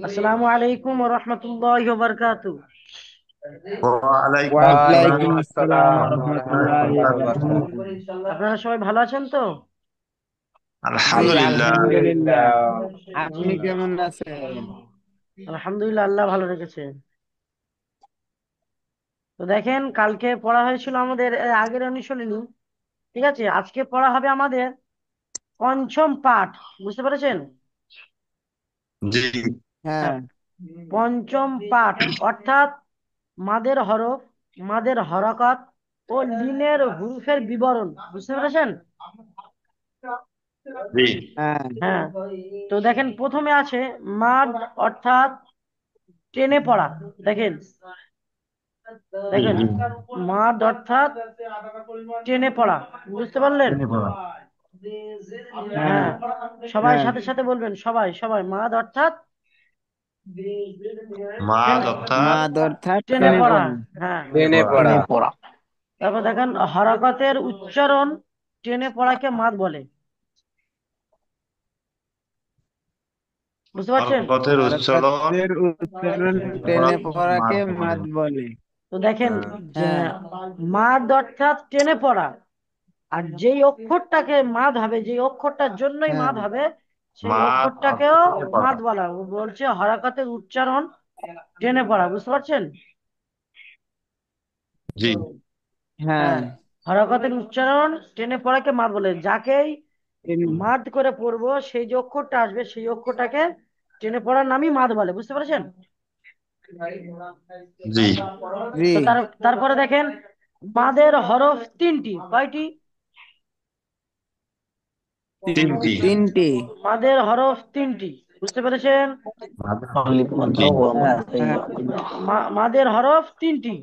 আসসালামু আলাইকুম ওয়া রাহমাতুল্লাহি ওয়া বারাকাতুহু। ওয়ালাইকুম আসসালাম ওয়ালাইকুম আসসালাম ওয়া রাহমাতুল্লাহি রহমতুল্লাহি ওয়া বারাকাতুহু। বারাকাতুহু। আপনারা সবাই ভালো আছেন তো? জি আলহামদুলিল্লাহ। আলহামদুলিল্লাহ। জি, আপনি কেমন আছেন? আলহামদুলিল্লাহ, আল্লাহ ভালো রেখেছে। তো দেখেন, কালকে পড়া হয়েছিল আমাদের আগের অনুশীলনী। ঠিক আছে, আজকে পড়া হবে আমাদের পঞ্চম পাঠ। বুঝতে পেরেছেন? জি হ্যাঁ। হ্যাঁ, পঞ্চম পাঠ অর্থাৎ মাদের হরফ, মাদের হরকত ও লিনের হুরুফের বিবরণ। বুঝতে পেরেছেন? জি হ্যাঁ। হ্যাঁ, তো দেখেন প্রথমে আছে মাদ অর্থাৎ টেনে পড়া। দেখেন, জি দেখেন জি মাদ অর্থাৎ টেনে পড়া। বুঝতে পারলেন? জেনে পড়া। হ্যাঁ। হ্যাঁ, সবাই হ্যাঁ। সাথে সাথে বলবেন, সবাই সবাই মাদ অর্থাৎ মাদ টেনে অর্থাৎ মাদ অর্থাৎ টেনে টেনে পড়া। পড়া। হ্যাঁ, জেনে পড়া। টেনে তারপর দেখেন হরকতের উচ্চারণ টেনে পড়াকে মাদ বলে। বুঝতে পারছেন? হরকতের উচ্চারণ হরকতের উচ্চারণ টেনে পড়াকে মাদ পড়াকে বলে। মাদ বলে। তো দেখেন যে হ্যাঁ। মাদ অর্থাৎ টেনে পড়া, আর যেই অক্ষরটাকে মাদ হবে, যেই অক্ষরটার জন্যই হ্যাঁ। মাদ হবে, সেই মাদ অক্ষরটাকেও অর্থাৎ জেনে পড়া। মাদ বলা। ও বলছে হরকতের উচ্চারণ টেনে পড়া। বুঝতে পারছেন? জি হ্যাঁ। হ্যাঁ, হরকতের উচ্চারণ টেনে পড়াকে মাদ বলে। যাকেই মাদ করে পড়বো, সেই যে অক্ষরটা আসবে সেই অক্ষরটাকে টেনে পড়ার নামই মাদ বলে। বুঝতে পেরেছেন? জি জি। তো তারপরে দেখেন মাদের হরফ তিনটি। কয়টি? তিনটি। তিনটি। মাদের হরফ তিনটি। বুঝতে পেরেছেন? জি হ্যাঁ। মাদের হরফ তিনটি।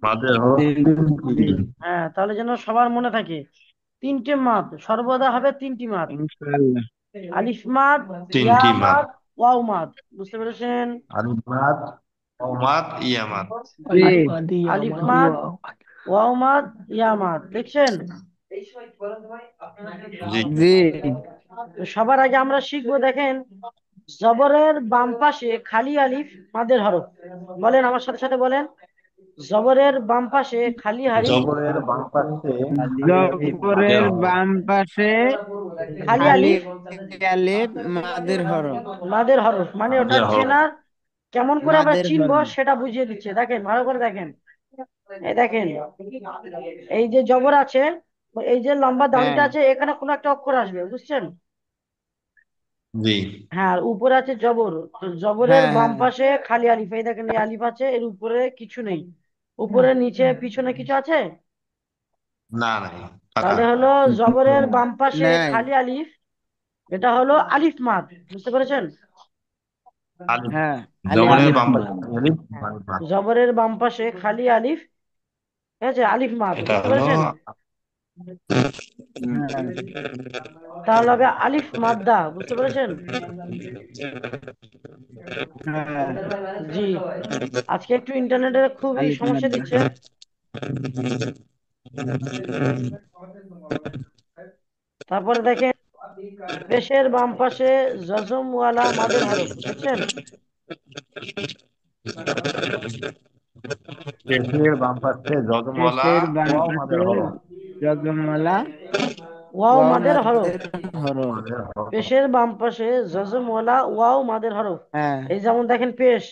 মাদের হরফ তিনটি। হ্যাঁ, তাহলে যেন সবার মনে থাকে, তিনটে মাদ সর্বদা হবে, তিনটি মাদ। ইনশাআল্লাহ। আলিফ মাদ, ইয়া তিনটি মাদ। মাদ, ওয়াও মাদ। বুঝতে পেরেছেন? আলিফ মাদ, ও মাদ, ইয়া মাদ। জি। আলিফ মাদ, ওয়াও মাদ, ইয়া মাদ। দেখছেন? জি জি। তো সবার আগে আমরা শিখবো, দেখেন, জবরের বাম পাশে খালি আলিফ মাদের হরফ। বলেন আমার সাথে সাথে বলেন, জবরের বাম পাশে খালি আলিফ, জবরের বাম পাশে খালি আলিফ মাদের জবরের হরফ। বাম পাশে খালি খালি আলিফ আলিফ মাদের হরফ। মাদের হরফ, মানে ওটা মাদের হরফ। চেনার কেমন করে আমরা মাদের চিনবো হরফ। সেটা বুঝিয়ে দিচ্ছে। দেখেন ভালো করে দেখেন, এই দেখেন, এই যে জবর আছে, এই যে লম্বা হ্যাঁ। দাড়িটা আছে, এখানে কোনো একটা অক্ষর আসবে। বুঝছেন? জি হ্যাঁ, আর উপরে আছে জবর। তো জবরের হ্যাঁ। বাম হ্যাঁ। পাশে খালি আলিফ। এই দেখেন, এই আলিফ আছে, এর উপরে কিছু নেই। উপরে নিচে পিছনে কিছু আছে? না নাই ফাঁকা। তাহলে হলো জবরের বাম পাশে নাই। খালি আলিফ, এটা হলো আলিফ মাদ। বুঝতে পেরেছেন? আলিফ। হ্যাঁ। আলিফ জবরের মাদ। বাম পাশে খালি আলিফ মাদ। জবরের বাম পাশে খালি আলিফ, ঠিক আছে, আলিফ মাদ। এটা বুঝতে হলো পেরেছেন? হ্যাঁ। তাহলে হবে আলিফ মাদ্দা। বুঝতে পেরেছেন? হ্যাঁ। জি, আজকে একটু ইন্টারনেটের খুবই আলিফ সমস্যা মাদ। দিচ্ছে। তারপরে দেখেন পেশের বাম পাশে জজমওয়ালা মাদের হরফ। দেখছেন? পেশের বাম পাশে যজমলা পেশের বাম ওয়াও পাশে মাদের হরফ। যজমালা ওয়াও ওয়াও মাদের হরফ। মাদের হরফ। মাদের হরফ। পেশের বাম পাশে জজমওয়ালা ওয়াও মাদের হরফ। হ্যাঁ। এই যেমন দেখেন পেশ,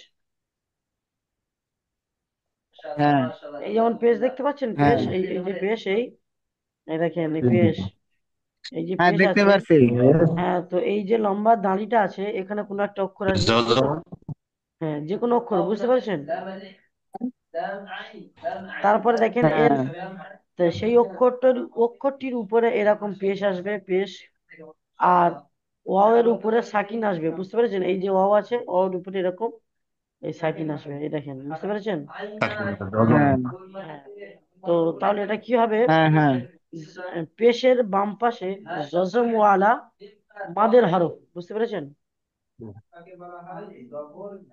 হ্যাঁ। এই যেমন পেশ দেখতে পাচ্ছেন, পেশ, হ্যাঁ। এই যে পেশ, এই দেখেন এই জি জি পেশ, এই যে হ্যাঁ পেশ দেখতে আছে। পাচ্ছি। হ্যাঁ, তো এই যে লম্বা দাঁড়িটা আছে, এখানে কোনো একটা অক্ষর আসবে। যজম। হ্যাঁ, যে কোনো অক্ষর। বুঝতে পারছেন? তারপরে দেখেন এর, হ্যাঁ। তো সেই অক্ষরটির উপরে এরকম পেশ আসবে, পেশ। আর ওয়াও এর উপরে সাকিন আসবে। বুঝতে পেরেছেন? এই যে ওয়াও আছে, ওয়াও এর উপরে এরকম এই সাকিন আসবে। এই দেখেন, বুঝতে পেরেছেন? যজম। হ্যাঁ। হ্যাঁ, তো তাহলে এটা কি হবে? হ্যাঁ। হ্যাঁ। পেশের বাম পাশে জজম ওয়ালা মাদের হরফ। বুঝতে পেরেছেন?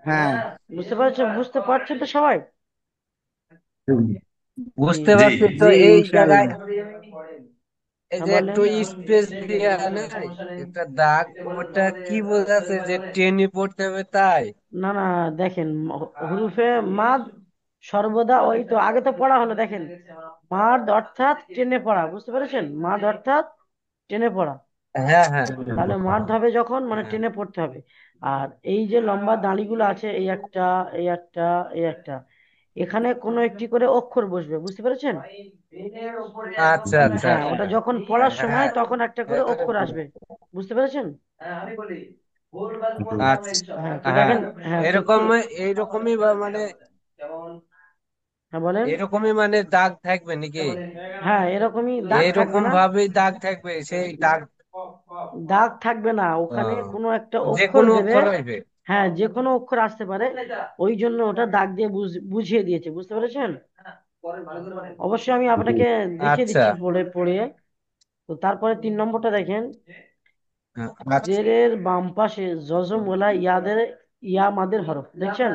হ্যাঁ। বুঝতে পারছেন? বুঝতে পারছেন তো সবাই? জি বুঝতে জি পারছি তো জি এই জায়গায়। ইনশাআল্লাহ। এই হ্যাঁ যে বলেন। একটু স্পেস দিয়া নাই একটা দাগ, ওটা কি বোঝাচ্ছে যে টেনে পড়তে হবে তাই? না না, দেখেন হরুফে মাদ সর্বদা ওই তো আগে তো পড়া হলো, দেখেন মাদ অর্থাৎ টেনে পড়া, বুঝতে পেরেছেন? মাদ অর্থাৎ টেনে পড়া। হ্যাঁ হ্যাঁ তাহলে মাদ হবে যখন মানে হ্যাঁ। টেনে পড়তে হবে। আর এই যে লম্বা দাঁড়িগুলো আছে, এই একটা, এই একটা, এই একটা, এখানে কোনো একটি করে অক্ষর বসবে, বুঝতে পেরেছেন? আচ্ছা আচ্ছা হ্যাঁ, আচ্ছা। ওটা যখন পড়ার সময় হ্যাঁ তখন একটা করে অক্ষর আসবে, বুঝতে পেরেছেন? হ্যাঁ তো হ্যাঁ, দেখেন, হ্যাঁ তো এরকম এইরকমই বা মানে হ্যাঁ বলেন। এরকমই মানে দাগ থাকবে নাকি? হ্যাঁ এরকমই দাগ থাকবে এইরকম না, ভাবেই দাগ থাকবে সেই দাগ? দাগ থাকবে না, ওখানে আহ, কোনো একটা যে অক্ষর কোনো দেবে। অক্ষর আসবে? হ্যাঁ, যে কোনো অক্ষর আসতে পারে, ওই জন্য ওটা দাগ দিয়ে বুঝিয়ে দিয়েছে, বুঝতে পেরেছেন? অবশ্যই আমি আপনাকে দেখিয়ে আচ্ছা। দিচ্ছি পড়ে পড়ে। তো তারপরে 3 নম্বরটা দেখেন, আচ্ছা। জেরের বাম পাশে যজম ওলা ইয়াদের ইয়া মাদের হরফ দেখছেন?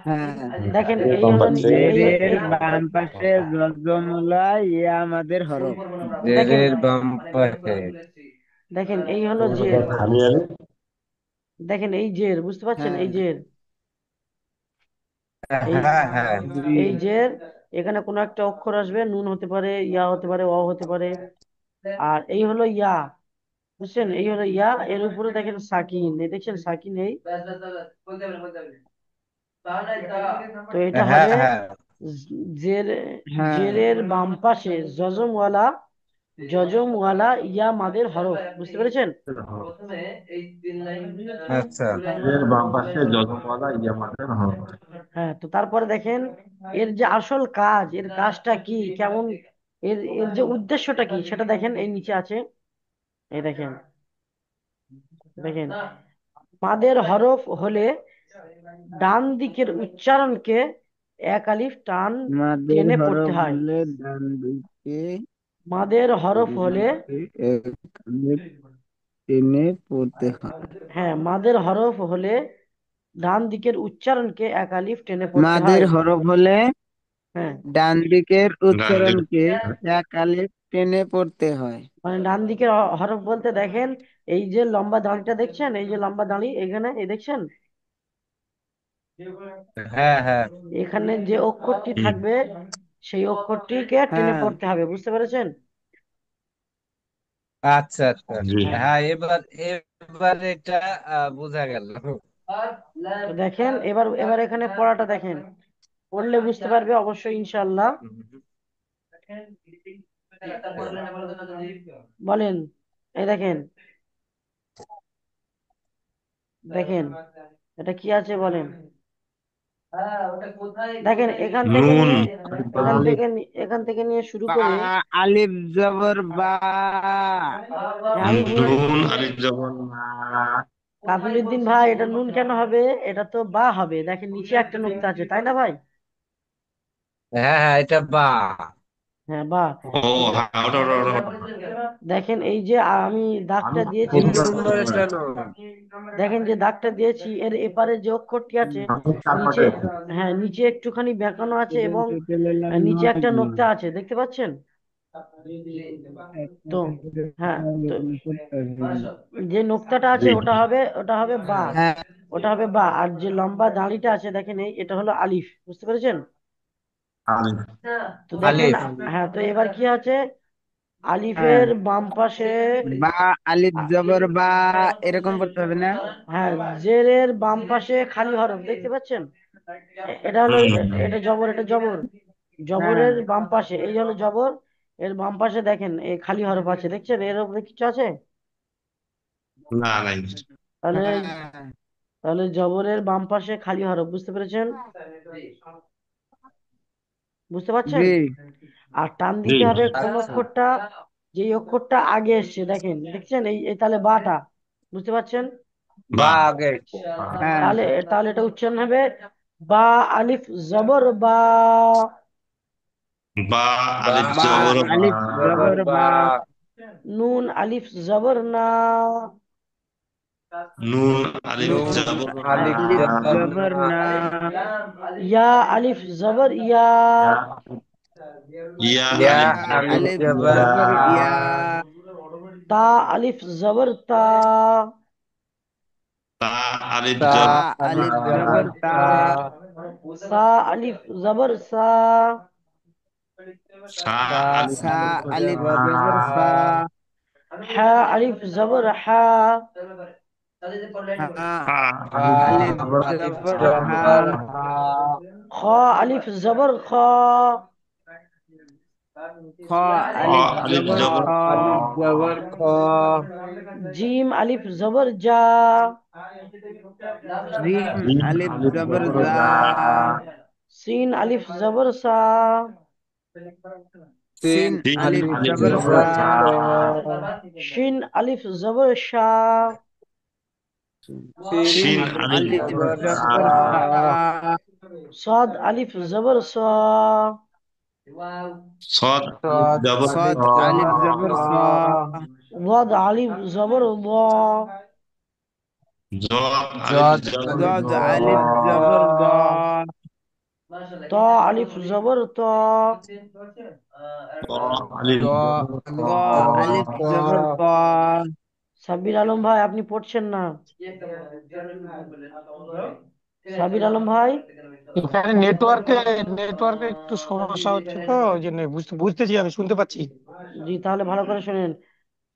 হ্যাঁ, দেখেন এর এই বাম হলো পাশে জেরের বাম পাশে জজমলা ইয়া আমাদের হরফ। দেখেন, জেরের বাম পাশে। দেখেন এই হলো জের, খালি আলি। দেখেন এই জের, বুঝতে পারছেন? হ্যাঁ, এই জের, এই হ্যাঁ হ্যাঁ জি, এই জের, এখানে কোনো একটা অক্ষর আসবে, নুন হতে পারে, ইয়া হতে পারে, অ হতে পারে। আর এই হলো ইয়া, বুঝছেন? এই হলো ইয়া, এর উপরে দেখেন সাকিন, এই দেখছেন সাকিন, এই তো এটা হ্যাঁ হবে হ্যাঁ। জের, হ্যাঁ, জেরের বাম পাশে যজমওয়ালা, যজমওয়ালা ইয়া মাদের হরফ, বুঝতে পেরেছেন? আচ্ছা। এর বাম পাশে যজমওয়ালা ইয়ামাদের হরফ। হ্যাঁ তো তারপরে দেখেন এর যে আসল কাজ, এর কাজটা কি, কেমন, এর এর যে উদ্দেশ্যটা কি সেটা দেখেন, এই নিচে আছে, এই দেখেন, দেখেন মাদের হরফ হলে ডান দিকের উচ্চারণকে এক আলিফ টান মাদের টেনে পড়তে হরফ হয়। হলে ডান দিকে মাদের হরফ হলে, এক আলিফ টেনে পড়তে হয়। হ্যাঁ মাদের হরফ হলে ডান দিকের উচ্চারণকে এক আলিফ টেনে পড়তে মাদের হয়। হরফ হলে হ্যাঁ, ডান দিকের ডান দিকে উচ্চারণকে এক আলিফ টেনে পড়তে হয়। মানে ডান দিকের হরফ বলতে দেখেন এই যে লম্বা দাঁড়িটা দেখছেন, এই যে লম্বা দাঁড়ি এখানে, এই দেখছেন হ্যাঁ হ্যাঁ। এখানে যে অক্ষরটি হুম, থাকবে সেই অক্ষরটিকে টেনে হ্যাঁ, পড়তে হবে, বুঝতে পেরেছেন? আচ্ছা আচ্ছা। জি। হ্যাঁ, এবার এবার এটা বোঝা গেল। তো দেখেন এবার, এবার এখানে পড়াটা দেখেন, পড়লে বুঝতে পারবে অবশ্যই ইনশাআল্লাহ। বলেন, এই দেখেন, দেখেন এটা কি আছে বলেন। দেখেন এখান থেকে নুন, নিয়ে, আলিফ এখান জবর থেকে এখান থেকে নিয়ে শুরু বা করে, আলিফ জবর বা। হ্যাঁ, আমি নুন, আলিফ জবর না। কাফিলুদ্দিন ভাই, এটা নুন কেন হবে? এটা তো বা হবে, দেখেন নিচে একটা নুক্তা আছে, তাই না ভাই? হ্যাঁ হ্যাঁ, এটা বা। হ্যাঁ বা। ও এই যে হ্যাঁ, ওটা। দেখেন এই যে আমি দাগটা আমি দিয়েছি, 3 নম্বরেরটা নয়? দেখেন যে দাগটা দিয়েছি এর এপারে যে অক্ষরটি আছে আমি চার নিচে, পাশে হ্যাঁ নিচে একটুখানি বেঁকানো আছে এবং পেলাম নিচে নয় একটা দিন। নোক্তা আছে, দেখতে পাচ্ছেন? তো হ্যাঁ তো যে নোক্তাটা আছে জি। ওটা হবে বা, হ্যাঁ, ওটা হবে বা। আর যে লম্বা দাঁড়িটা আছে দেখেন, এই এটা হলো আলিফ, বুঝতে পেরেছেন? আলিফ। তো দেখেন, আলিফ। হ্যাঁ তো এবার কি আছে, হ্যাঁ, আলিফের বাম পাশে, বা আলিফ জবর বা, এরকম পড়তে হবে না? হ্যাঁ জেরের বাম পাশে খালি হরফ দেখতে পাচ্ছেন? এটা হলো, হুম হুম। এটা জবর, এটা জবর, হ্যাঁ, জবরের বাম পাশে এই হলো জবর, এর বাম পাশে দেখেন এই খালি হরফ আছে, দেখছেন এর উপরে কিছু আছে? না নাই। তাহলে, হ্যাঁ, তাহলে জবরের বাম পাশে খালি হরফ, বুঝতে পেরেছেন? বুঝতে পারছেন? জি, আর টান জি। দিতে হবে কোন আচ্ছা। অক্ষরটা, যে অক্ষরটা আগে এসছে দেখেন, দেখছেন এই এই তাহলে বাটা, বুঝতে পারছেন? বা বাহ। আগে। হ্যাঁ, তাহলে, তাহলে এটা উচ্চারণ হবে বা আলিফ জবর বা, বা বা আলিফ বা জবর বা। আলিফ জবর জবর বা। বা, নুন আলিফ জবর না, নুন আলিফ নুন জবর না। আলিফ আলিফ জবর জবর না। না, ইয়া আলিফ জবর ইয়া, ইয়া ইয়া ইয়া আলিফ তা জবর আলিফ আলিফ জবর ইয়া জবর ইয়া ইয়া তা আলিফ জবর তা, তা আলিফ তা তা জবর তা আলিফ আলিফ জবর জবর তা তা সা আলিফ জবর সা, সা সা আলিফ সা আলিফ জবর আলিফ সা জবর জবর সা সা হা আলিফ জবর হা, হা হা হা আলিফ আলিফ জবর আলিফ জবর হা জবর হা খ আলিফ জবর খ, খ খ আলিফ আলিফ জবর খ জবর খ আলিফ জবর খ জিম আলিফ জবর জা, জিম জিম আলিফ আলিফ জবর জবর জা জা সিন আলিফ জবর সা, সিন সিন সিন আলিফ আলিফ আলিফ জবর জবর সা জবর সা স শিন আলিফ জবর শা, সিন সিন শিন আলিফ আলিফ আলিফ জবর জবর সা জবর সা সা صاد ألف زبر صا، صاد আলিফ صاد জবর স صاد ألف আলিফ جبر জবর স صا ضاد ألف زبر ضا، জদ আলিফ جاد জবর ألف জ ضاد جبر আলিফ জবর দ ضا طا ألف زبر طا، ত আলিফ طاء জবর ত ত ألف جبر আলিফ জবর ত طا সাব্বির আলম ভাই আপনি পড়ছেন না? সাব্বির আলম ভাই, এখানে নেটওয়ার্কে একটু সমস্যা হচ্ছে, তো ওই জন্য বুঝতেছি, আমি শুনতে পাচ্ছি। জি তাহলে ভালো করে শুনেন।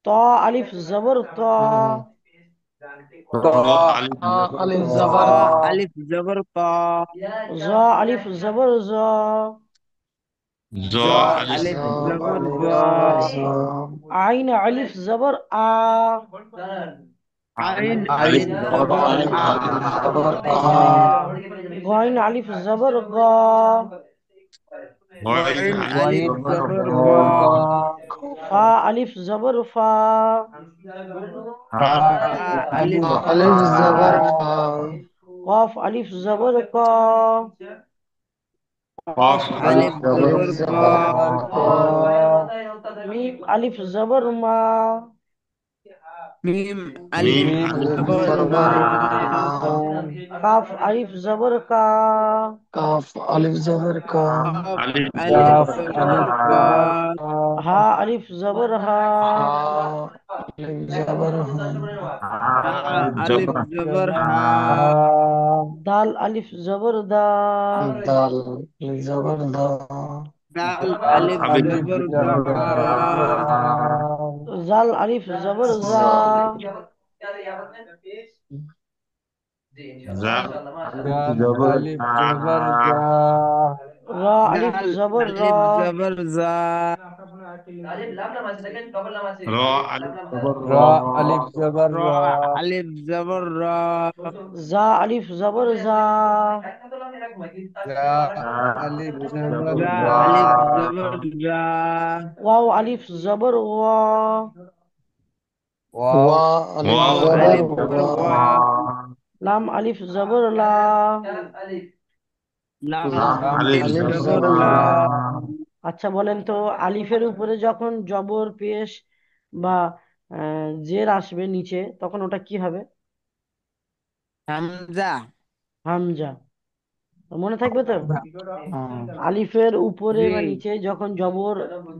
ত আলিফ জবর ত, হুম হুম। ত طاء আলিফ জবর ত আলিফ ত জবর طاء আলিফ জবর ত জ আলিফ জবর জ, জ জ আলিফ আলিফ জ জবর জবর জ আলিফ জবর জ আইন আলিফ জবর আ, আইন আলিফ আলিফ ألف জবর জবর আ جبر আ আলিফ জবর আ গইন আলিফ জবর গ, গইন গইন আলিফ আলিফ وين জবর গ জবর ألف গ جبر ফা আলিফ জবর ফা, হা ফা আলিফ আলিফ জবর জবর আলিফ ফা জবর فا ফা কফ আলিফ জবর ক, কফ কফ আলিফ আলিফ জবর আলিফ জবর ক ক জবর جبر ক মিম আলিফ জবর মা, মিম আলিফ মিম ميم আলিফ আলিফ জবর ألف জবর মা জবর মা جبر মা কাফ আলিফ জবর কা, কাফ আলিফ জবর কা কফ আলিফ আলিফ জবর كاف জবর ألف ক কা جبر হা كا আলিফ জবর হা, হা আলিফ জবর হা হা হা আলিফ আলিফ জবর জবর হা جبر হা ها দাল আলিফ জবর দা, দাল আলিফ জবর দা দাল দাল আলিফ আলিফ ألف জবর দা জবর جبر দা دال জাল আলিফ জবর জা, জাল জাল আলিফ دال জবর ألف জা جبر جا রা আলিফ দাল জবর র, আলিফ জবর জা র আলিফ জবর র راء ألف جبر র را আলিফ জবর র জা আলিফ জবর জা, جاء জা ألف আলিফ جبر জবর জা জা جا আলিফ জবর জা ওয়াও আলিফ জবর ওয়া, واو ওয়া আলিফ ওয়াও ওয়াও জবর আলিফ আলিফ জবর জবর ওয়া ওয়া ওয়া লাম আলিফ জবর লা, লাম লাম لام আলিফ আলিফ আলিফ ألف জবর জবর জবর লা লা جبر লা لا আচ্ছা বলেন তো আলিফের উপরে যখন জবর পেশ বা জের আসবে নিচে তখন ওটা কি হবে? হামজা হামজা। মনে থাকবে তো? হ্যাঁ। আলিফের উপরে জি বা নিচে যখন জবর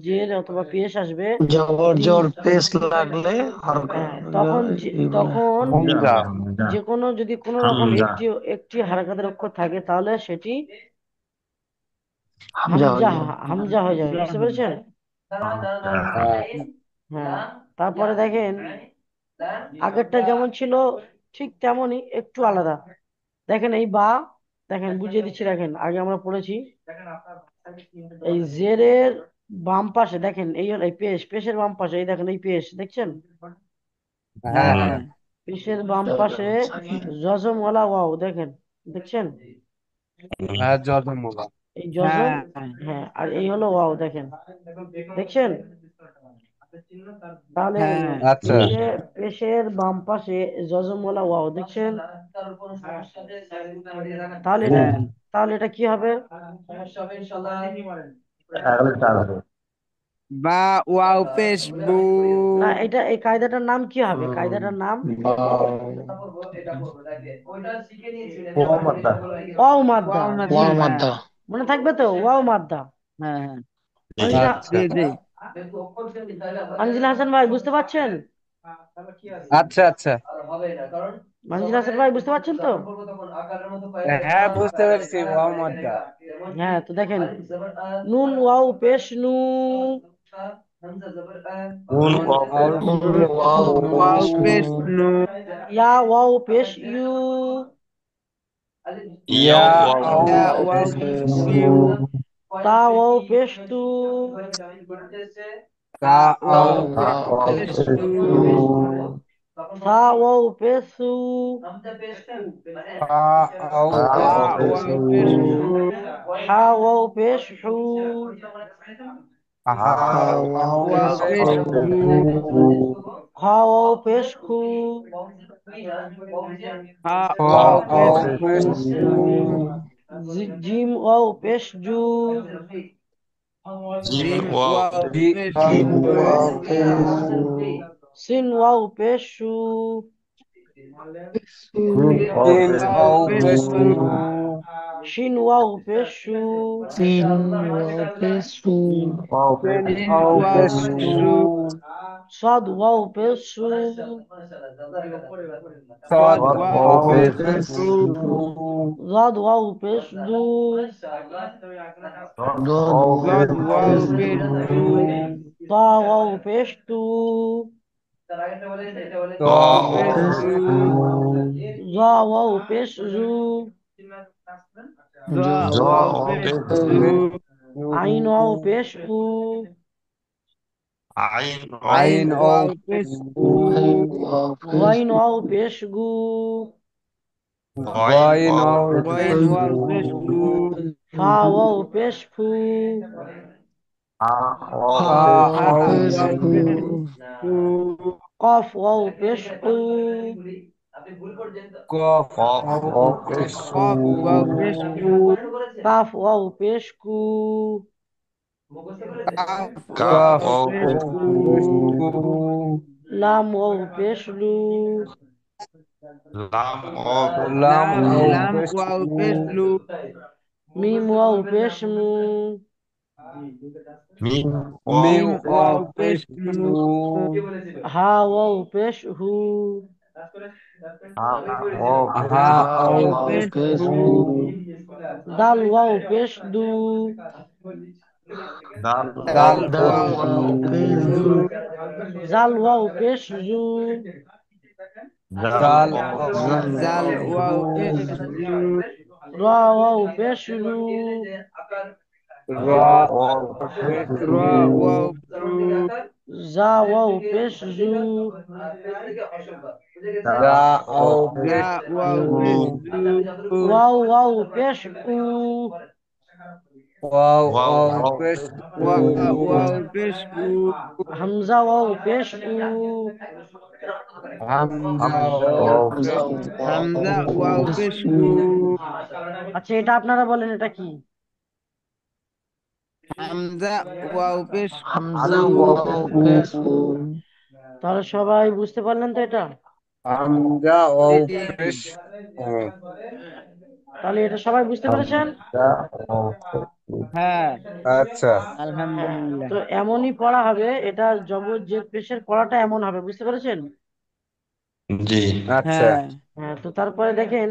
জের অথবা পেশ আসবে জবর তিন, জোর পেশ লাগলে হরকত হ্যাঁ তখন ই বলে তখন হামজা حمزة হামজা যে কোনো যদি কোনো রকম হামজা একটি একটি হারকাতের অক্ষর থাকে তাহলে সেটি হামজা হামজা হয়ে যাবে। হামজা হয়ে যাবে, বুঝতে পেরেছেন? হামজা হ্যাঁ তারপরে দেখেন আগেরটা যেমন ছিল ঠিক তেমনই একটু আলাদা। দেখেন এই বা, দেখেন বুঝিয়ে দিচ্ছি, দেখেন আগে আমরা পড়েছি এই জেরের বাম পাশে দেখেন এই হলো এই পেশ, পেশের বাম পাশে এই দেখেন এই পেশ দেখছেন, হ্যাঁ হুম হ্যাঁ পেশের বাম পাশে জজম ওয়ালা ওয়াও দেখেন, দেখছেন হুম হ্যাঁ জজমুলা এই জজম, হ্যাঁ হ্যাঁ আর এই হলো ওয়াও দেখেন, দেখছেন? তাহলে হ্যাঁ আচ্ছা পেশের বাম পাশে জজমওয়ালা ওয়াও দেখছেন, তাহলে এটা হ্যাঁ তাহলে এটা কি হবে? তাহলে চার হবে বা ওয়াও পেশ বু না এটা এই কায়দাটার নাম কি হবে? হুম, কায়দাটার নাম বা ওয়া মাদ্দা ওয়াও মাদ্দা। ওয়াও জি ওয়া মাদ্দা হ্যাঁ মাদ্দা মনে থাকবে তো, ওয়াও মাদ্দা। হ্যাঁ হ্যাঁ আনজিলা আচ্ছা জি জি। আনজিলা হাসান ভাই বুঝতে পারছেন? আচ্ছা আচ্ছা। মানজিল হাসান ভাই বুঝতে পারছেন তো? হ্যাঁ বুঝতে পেরেছি, ওয়াও মাদ্দা। হ্যাঁ তো দেখেন, নুন ওয়াও পেশ নু, নুন নুন ওয়াও আও পেশ নুন নু ওয়াও পেশ নু, ইয়া ওয়াও পেশ ইউ, ইয়া ইয়া ওয়াও আও ইয়া ওয়াও পেশ পেশ পেশ নু নু, ইউ, তা ওয়াও পেশ তু, তা তা আও তা ওয়াও ওয়াও পেশ পেশ তু, নু সা ওয়াও পেশ সু, তা আও তা তা পেশ ওয়াও নু, পেশ ওয়াও নু পেশ সু, হা ওয়াও পেশ হু, হা হা হা ওয়াও ওয়াও পেশ পেশ ওয়াও হু, পেশ নু খ ওয়াও পেশ খু, হা খ খ ওয়াও আও পেশ ওয়াও হু, পেশ পেশ হু, নু জিম ওয়াও পেশ জু, জিম জিম ওয়াও ওয়াও পেশ জি পেশ জিম জু, ওয়াও পেশ জু সিন ওয়াও পেশ সু, সিন ওয়াও সিন তিন পেশ ওয়াও আও পেশ পেশ সু, নু, শিন ওয়াও পেশ সু, সিন ওয়াও পেশ সু ওয়াও তিন পেশ সিন আও ওয়াও পেশ পেশ সু, সু, সাদ ওয়াও পেশ সু, সদ সাদ ওয়াও ওয়াও ওয়াও আও পেশ পেশ পেশ সু, সু জাদ ওয়াও পেশ দু, দদ ওয়াও জদ ওয়াও পেশ পেশ দু দু, তা ওয়াও পেশ তু, ত ত ওয়াও ওয়াও পেশ পেশ তু, দু জা ওয়াও পেশ জু, জ জ ওয়াও ওয়াও পেশ পেশ জু, জু আইন ওয়াও পেশ উ, আইন ওয়াও আইন আইন আও ওয়াও পেশ পেশ উ, উ, আইন ওয়াও পেশ গাইন ওয়াও পেশ গু, গইন গইন ওয়াও আও পেশ গইন পেশ গু ওয়াও উ, পেশ গু, ফা ওয়াও পেশ ফু, আ ওয়াও হা পেশ হা আও ফু ওয়াও পেশ পেশ ফু, কফ ওয়াও পেশ কু, কফ কফ আও ওয়াও পেশ পেশ কু কফ ওয়াও পেশ কু, কাফ ওয়াও পেশ কু, calf calf wow calf wow পেশ আও পেশ কু, পেশ কু কু, লাম ওয়াও পেশ লু, লাম ওয়াও পেশ লাম লাম আও লাম পেশ ওয়াও লু, পেশ লু, মিম ওয়াও পেশ মু, মিম ওয়াও মিম মিম পেশ আও ওয়াও পেশ পেশ মু, লু, হা ওয়াও পেশ হু, হা ওয়াও পেশ হা হা আও ওয়াও ওয়াও পেশ পেশ পেশ হু, হু, হু দাল ওয়াও পেশ দু, দাল ওয়াও দাল পেশ দাল ওয়াও দু পেশ আও পেশ দু, দু, জাল ওয়াও পেশ জু, জাল জাল ওয়াও আও পেশ জাল পেশ জু, ওয়াও পেশ জু, রা ওয়াও পেশ রু, রা র ওয়াও আও পেশ পেশ রু র জু, ওয়াও রু, জা ওয়াও পেশ জু, দা দা ওয়াও আও পেশ জা পেশ জু ওয়াও জু, পেশ জু, ওয়াও ওয়াও পেশ উ, ওয়াও ওয়াও আও ওয়াও পেশ পেশ উ, ওয়া উ ওয়াও পেশ উ, হামজা ওয়াও পেশ উ, হামজা হামজা আও ওয়াও পেশ হামজা ওয়াও পেশ পেশ উ উ, আচ্ছা এটা আপনারা বলেন এটা কি? হামজা ওয়াও পেশ হামজা উ, ওয়াও পেশ উ তাহলে সবাই বুঝতে পারলেন তো এটা? হামজা আও জি জি। পেশ উ, তাহলে এটা সবাই বুঝতে পেরেছেন? হামজা ওয়াও পেশ উ হ্যাঁ আচ্ছা হ্যাঁ আলহামদুলিল্লাহ। তো এমনই পড়া হবে, এটা জবর জেদ পেশের পড়াটা এমন হবে, বুঝতে পেরেছেন? জি আচ্ছা। হ্যাঁ হ্যাঁ তো তারপরে দেখেন,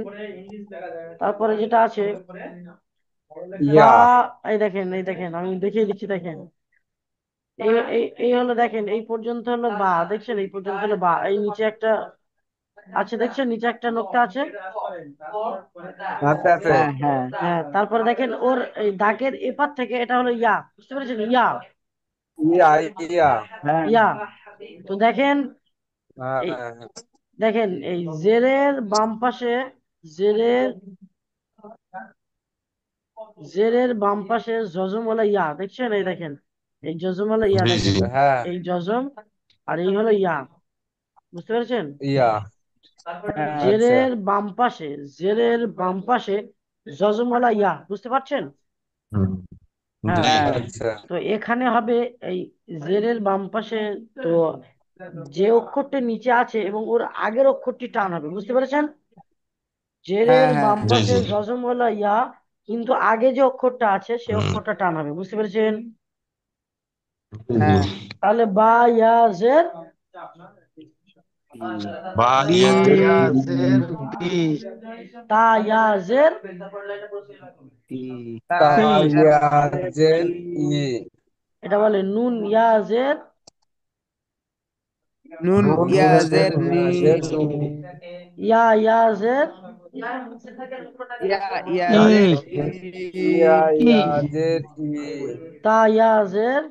তারপরে যেটা আছে বা, ইয়া এই দেখেন আমি দেখিয়ে দিচ্ছি, দেখেন এই এই এই হলো, দেখেন এই পর্যন্ত হলো বা, দেখছেন এই পর্যন্ত হলো বা, এই নিচে একটা আছে, দেখছেন নিচে একটা নোক্তা আছে। আচ্ছা আছে। হ্যাঁ হ্যাঁ হ্যাঁ তারপরে দেখেন ওর এই দাগের এপার থেকে এটা হলো ইয়া, বুঝতে পেরেছেন? ইয়া, ইয়া ইয়া হ্যাঁ ইয়া। তো দেখেন এই, হ্যাঁ, দেখেন এই জেরের বাম পাশে, জেরের জেরের বাম পাশে জজমওয়ালা ইয়া, দেখছেন? এই দেখেন এই জজমওয়ালা ইয়া, জি জি দেখেন হ্যাঁ এই জজম আর এই হলো ইয়া, বুঝতে পেরেছেন? ইয়া হ্যাঁ আচ্ছা জেরের বাম পাশে, জেরের বাম পাশে জজমওয়ালা ইয়া, বুঝতে পারছেন? হুম, জি হ্যাঁ আচ্ছা তো এখানে হবে এই জেরের বাম পাশে, তো যে অক্ষরটি নিচে আছে এবং ওর আগের অক্ষরটি টান হবে, বুঝতে পেরেছেন? হ্যাঁ জেরের হ্যাঁ বাম জি পাশে জি জজম হলো ইয়া, কিন্তু আগে যে অক্ষরটা আছে সে হুম, অক্ষরটা টান হবে, বুঝতে পেরেছেন? হ্যাঁ। তাহলে বা ইয়া জের বা বি। ইয়াজের বি তা ইয়া জের ই। পি তায়াজের ই। এটা বলে নুন ইয়া জের নুন নুন ইয়াজের নি। ইয়াজের নি। ইয়া জের ইয়া ই ইয়াজের ই। ইয়া ই ইয়াজের ই। তা ইয়া জের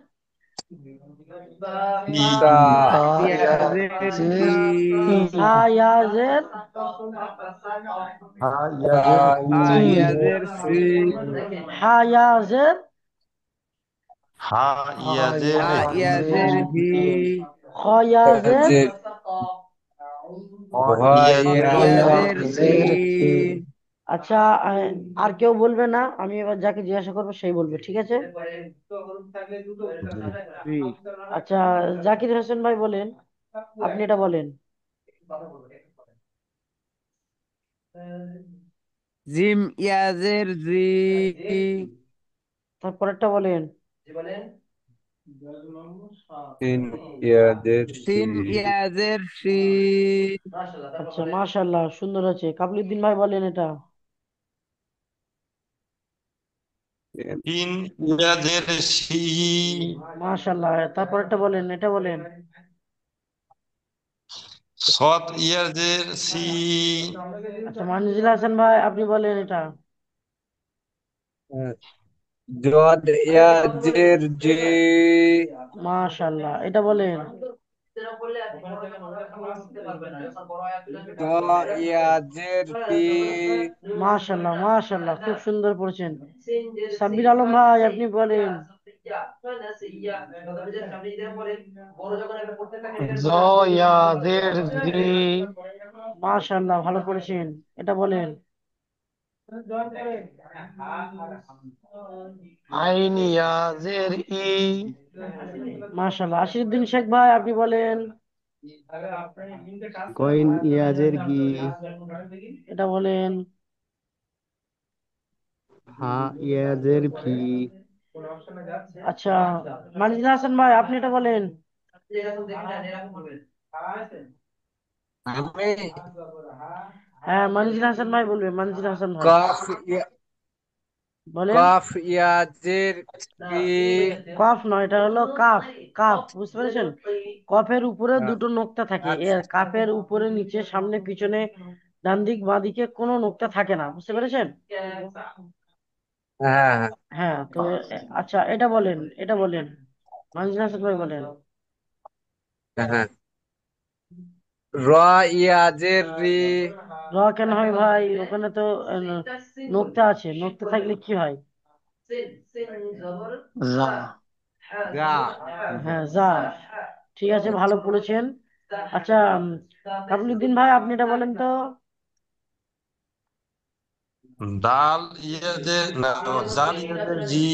ই তা তা ইয়াজের তি। ইয়াজের ই হা ইয়া জের হা তা ইয়াজের আ সি ইয়াজের সি। হা ইয়া জের হা হা ইয়াজের আ হি ইয়াজের হি। খ ইয়া জের ইয়াজের ইয়াজের ই। ইয়াজের ই আচ্ছা আর কেউ বলবে না, আমি এবার যাকে জিজ্ঞাসা করবো সেই বলবে, ঠিক আছে? রি। আচ্ছা, জাকির হোসেন ভাই বলেন, আপনি এটা বলেন। জিম ইয়াজের জি। তারপরেরটা বলেন। তিন ইয়াজের সি। সিন ইয়াজের সি। আচ্ছা, মাশাআল্লাহ, সুন্দর আছে। কাবলিউদ্দিন ভাই বলেন এটা। তিন ইয়াজের সি মাশাআল্লাহ, তারপরেরটা বলেন, এটা বলেন। সৎ ইয়াজের সি আচ্ছা, মানজুল হাসান ভাই আপনি বলেন এটা। জদ ইয়াজের জে। মাশাআল্লাহ, এটা বলেন। দ ইয়াজের পি। মাশাআল্লাহ, মাশাআল্লাহ, খুব সুন্দর পড়েছেন। সাব্বির আলম ভাই আপনি বলেন। জ ইয়াজের জি মাশাআল্লাহ, ভালো পড়েছেন, এটা বলেন। আইন ইয়াজের ই মাশাআল্লাহ, আশিরুদ্দিন শেখ ভাই আপনি বলেন। কইন ইয়াজের গি। এটা বলেন। হা ইয়াজের ভি। আচ্ছা, মানজুল হাসান ভাই আপনি এটা বলেন। আমি হ্যাঁ, মানজুল হাসান ভাই বলবে, মানজুল হাসান ভাই কফ বলেন। কফ ইয়াজের কি। কফ নয়, এটা হলো কাফ। কাফ, বুঝতে পেরেছেন? কফের উপরে দুটো নোক্তা থাকে, আচ্ছা। এর কাফের উপরে নিচে সামনে পিছনে ডান দিক বাঁ দিকে কোনো নোক্তা থাকে না, বুঝতে পেরেছেন? হ্যাঁ হ্যাঁ হ্যাঁ, তো আচ্ছা, এটা বলেন, এটা বলেন, মানজুল হাসান ভাই বলেন। হ্যাঁ। র ইয়াজের রি। র কেন হয় ভাই? ওখানে তো নোক্তা আছে, নোক্তা থাকলে কি হয়? যা গা। হ্যাঁ, যা। ঠিক আছে, ভালো পড়েছেন। আচ্ছা, কাবুলুদ্দিন ভাই আপনি এটা বলেন তো। ডাল ইয়াজের না জাল ইয়াজের জি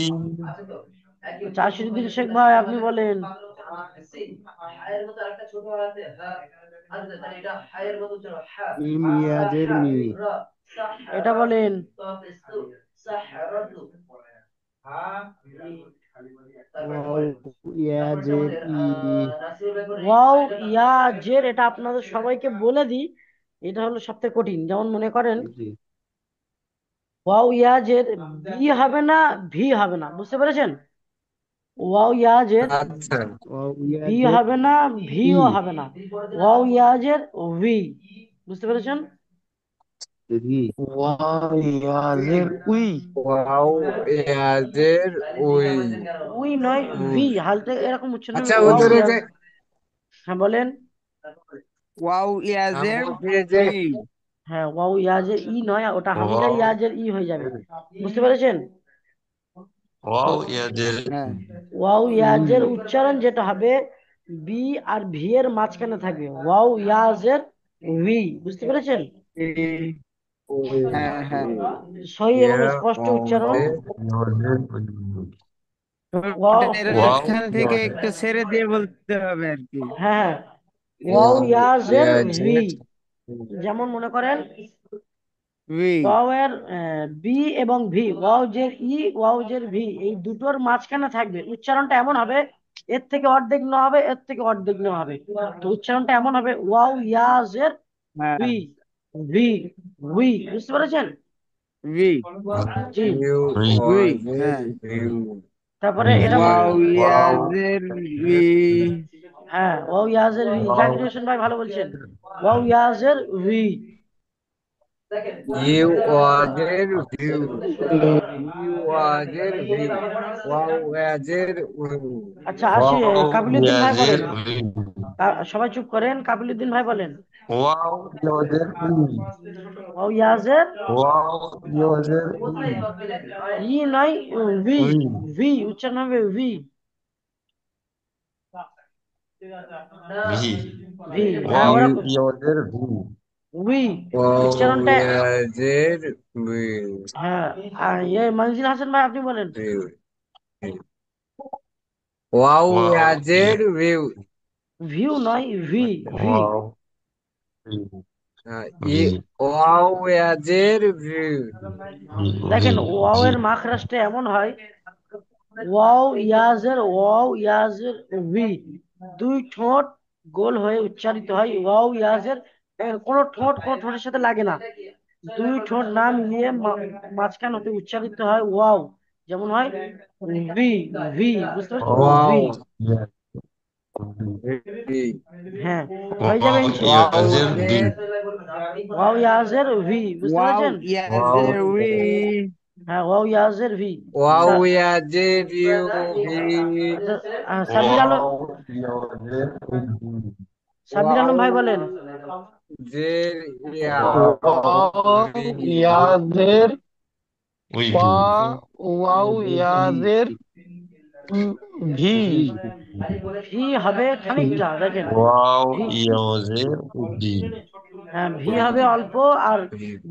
আচ্ছা, আশিরুদ্দিন শেখ ভাই আপনি বলেন। মিম ইয়াজের মি। এটা বলেন। ওয়াও ইয়াজের ই। ওয়াও ইয়া জের, এটা আপনাদের সবাইকে বলে দিই, এটা হলো সবথেকে কঠিন। যেমন মনে করেন, জি। ওয়াও ইয়া জের বি হবে না, ভি হবে না, বুঝতে পেরেছেন? ওয়াও ইয়া জের আচ্ছা। ওয়াও বি ইয়াজের হবে না, ই। ভিও হবে না। ওয়াও ইয়া জের ভি, বুঝতে পেরেছেন? রি। ওয়াও ইয়াজের উই ওয়াও ইয়াজের উই। উই নয়, উই। ভি, হালকা এরকম উচ্চারণ হবে, আচ্ছা ওয়াও ওদের ওই ইয়া। যে হ্যাঁ বলেন। ওয়াও আমি ইয়াজের বলছি যে ই। হ্যাঁ, ওয়াও ইয়াজের ই নয়, ওটা হামজা ওয়াও ইয়াজের ই হয়ে যাবে, বুঝতে পেরেছেন? ওয়াও ইয়াজের হ্যাঁ। ওয়াও ই। ইয়াজের উচ্চারণ যেটা হবে, বি আর ভি এর মাঝখানে থাকবে, ওয়াও ইয়াজের ভি, বুঝতে পেরেছেন? ই। হ্যাঁ হ্যাঁ। সহি এবং ইয়া স্পষ্ট উচ্চারণ। ওয়াও ওদের ইয়াজের ওয়াও, ঠোঁটের ওয়াও মাঝখান থেকে একটু ছেড়ে দিয়ে বলতে হবে আর কি। হ্যাঁ, ওয়াও ওয়াও ইয়াজের ভি। ইয়াজের যেমন মনে করেন, উই। ওয়াও এর বি এবং ভি, ওয়াও জের ই, ওয়াও জের ভি, এই দুটোর মাঝখানে থাকবে, উচ্চারণটা এমন হবে, এর থেকে অর্ধেক নেওয়া হবে, এর থেকে অর্ধেক নেওয়া হবে। তো উচ্চারণটা এমন হবে ওয়াও ইয়াজের হ্যাঁ, ভি, ভি, উই, বুঝতে পেরেছেন? V, G. ইউ উই, ওয়াজের হ্যাঁ, ভিউ, তারপরে এটা ওয়াও ওয়াও ইয়াজের ভি, হ্যাঁ ওয়াও ইয়াজের ভি, জাকির হোসেন ভাই ভালো বলছেন। ওয়াও ইয়াজের ভি। ইউ ওয়াজের ভিউ, ইউ ওয়াজের ভিউ, ওয়াও ওয়াজের উইউ। আচ্ছা আসি, ওয়াও কাবিলুদ্দিন ভাই ইয়াজের বলেন। উই, সবাই চুপ করেন, কাবিলুদ্দিন ভাই বলেন। ওয়াও ইয়াজের উই, ওয়াও ইয়াজের ওয়াও ইয়াজের ই নয়, ভি, উই, ভি উচ্চারণ হবে ভি, ভি, ভি, হ্যাঁ ওয়াও ইউ ওরকম। ইয়াজের ভি, উই ওয়াও উচ্চারণটা, ওয়াজের ভিউ, হ্যাঁ। মনজিল হাসান ভাই আপনি বলেন। ভিউ, ওয়াও ওয়াও ওয়াজের ভিউ, ভিউ নয়, V, V. Wow E V, wow ওয়াজের ভিউ, ভি, দেখেন ওয়াও ভি, এর মাখরাজটা এমন হয় ওয়াও ইয়াজের ভি, দুই ঠোঁট গোল হয়ে উচ্চারিত হয় ওয়াও ইয়াজের। কোনো ঠোঁট কোনো ঠোঁটের সাথে লাগে না, দুই ঠোঁট না মিলিয়ে মাঝখান হতে উচ্চারিত হয় ওয়াও। যেমন হয় ভি, ভি, বুঝতে পারছেন? ওয়াও ভি, ওয়াও ভি, ভি, হ্যাঁ, হয়ে যাবে ওয়াও ইনশাআল্লাহ। ওয়াও ইয়াজের ভি, জের, ওয়াও ইয়াজের ভি, বুঝতে ওয়াও পেরেছেন? ওয়াও ইয়াজের উই, হ্যাঁ ওয়াও ইয়াজের ভি। ওয়াও তা- ওয়াজের ইউ ভি, সাবির আলম, ওয়াও ইয়াজের ভি, সাবির আলম ওয়াও ভাই বলেন। জের ইয়া ওয়াও ভি, ইয়াজের উই, ওয়াও ইয়াজের ভি, ভি হবে খানিকটা, দেখেন। ওয়াও ভি, ইয়াজের ভি, হ্যাঁ ভি হবে অল্প, আর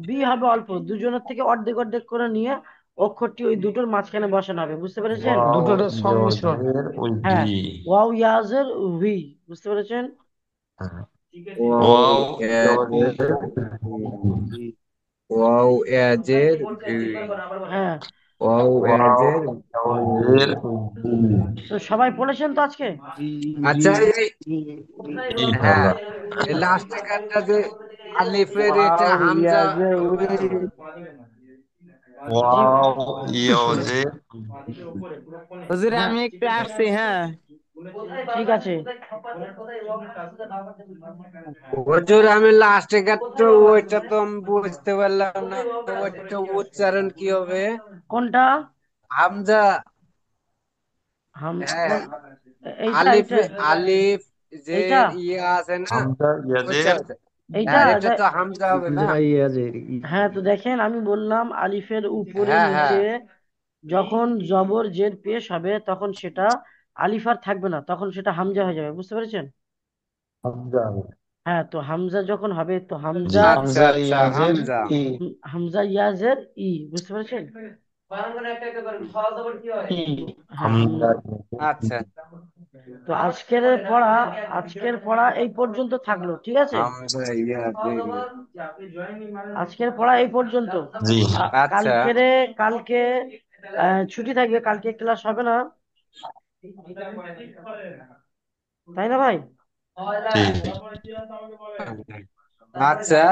বি হবে অল্প, দুজনের থেকে অর্ধেক অর্ধেক করে নিয়ে অক্ষরটি ওই দুটোর মাঝখানে বসানো হবে, বুঝতে পেরেছেন? ওয়াও দুটোর সংমিশ্রণ। ইয়াজের হ্যাঁ ভি, ওয়াও ইয়াজের ভি, বুঝতে পেরেছেন? ওয়াও ওয়াও ইয়াজের ইয়াজের ভি, ওয়াও ইয়াজের ভি, হ্যাঁ। ওয়াও ওয়াও ইয়াজের ইয়াজের ভি, তো সবাই পড়েছেন তো আজকে? ভি, ভি, আচ্ছা ভি, ভি। হ্যাঁ, ইনশাআল্লাহ। এই লাস্টে কাটটা যে আলিফের এটা ওয়াও হামজা ইয়াজের উই, জি। ওয়াও ইয়াজের হুজুর হ্যাঁ আমি একটু আসছি, হ্যাঁ। ঠিক আছে। হুজুর আমি লাস্টে কাটটা ওইটা তো আমি বুঝতে পারলাম না, ওইটা উচ্চারণ কি হবে? কোনটা? হামজা, হাম হ্যাঁ, কোন? এইটা আলিফ, এইটা আলিফ এইটা জের ইয়া আছে না, হামজা ওইটা, ইয়াজের এইটা হ্যাঁ এটা তো হামজা হবে না? হ্যাঁ তো দেখেন আমি বললাম আলিফের উপরে হ্যাঁ হ্যাঁ, নিচে যখন জবর জের পেশ হবে তখন সেটা আলিফ আর থাকবে না, তখন সেটা হামজা হয়ে যাবে, বুঝতে পেরেছেন? হামজা হ্যাঁ তো হামজা যখন হবে তো জি, হামজা, আচ্ছা হামজা আচ্ছা ইয়াজের হামজা, ই, হামজা ইয়াজের ই, বুঝতে পেরেছেন? ই, হ্যাঁ হামজা আচ্ছা, তো আজকের পড়া এই পর্যন্ত থাকলো, ঠিক আছে? হামজা ইয়া জের, আজকের পড়া এই পর্যন্ত। জি, আচ্ছা, কালকে ছুটি থাকবে, কালকে ক্লাস হবে না, তাই না ভাই? ঠিক। আচ্ছা।